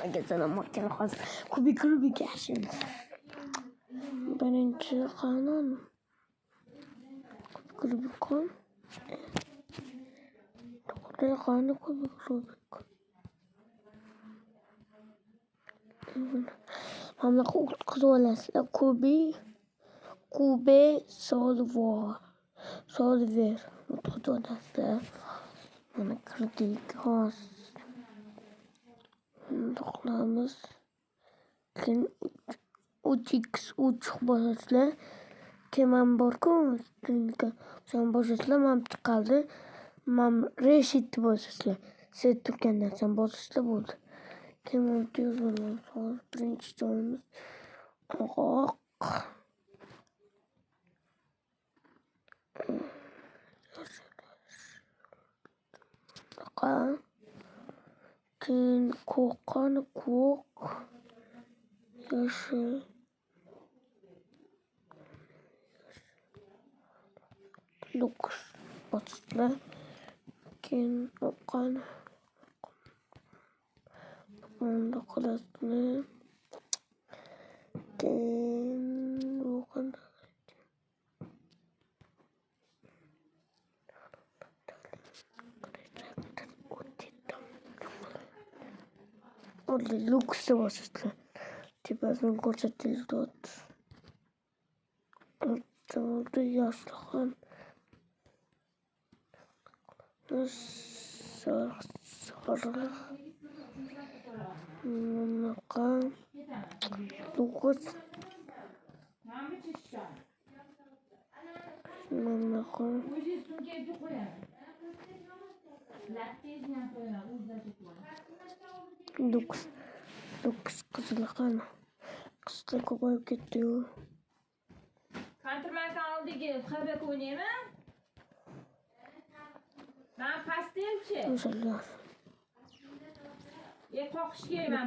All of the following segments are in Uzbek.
magazin makine hozir kubik yashaymiz. Birinchi qanon kubik qani kubik mana o'tkazib olasizlar. Kube solver o'tkazib olasizlar. Mana kirdik hozir. Qilamiz. Keyin 3x3 bosasizlar. Keyin borku, sen bosasizlar, mana chiqadi. Mana reshit bosasizlar. Set turgan narsani bosasizlar bo'ldi. Keyin yozamiz. Hozir birinchi joyimiz oq. Keyin ko'k, yashil, luks bosasizlar. Keyin oqqan bunda qilasizlar. Keyin oqqan orada luks bosasizlar. Tepasini ko'rsatyapti. Orada yoshliq sariq bunaqa luks bunaqa luks qizil qani qizlar ko'payib ketdi-yu. Kontrmarkani oldigi xabak o'ynayman. Ben pastelchi. O'shalar. Qoqish kerak men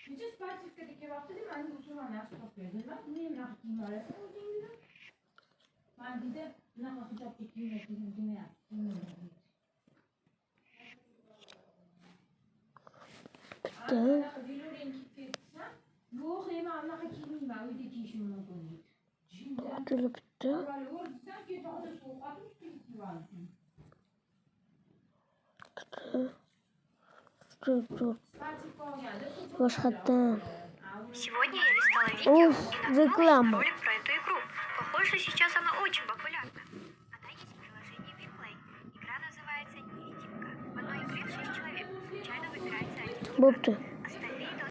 Necha sportivkadagi vaqtida meni usuldan yaxshi topgandim. Men bunaqa kiyim olasan o'zing dedim. Men dedi, bunaqa hijobga kiymayapman demayapti. Yo'q, men bunaqa kiymayman, uyda kiyishim mumkin dedi. Bitta. Сегодня я листала видео и наткнулась на ролик про эту игру. Похоже, сейчас она очень популярна. Она есть в приложении WePlay. Игра называется «Невидимка». В одной игре 6 человек. Случайно выбирается один.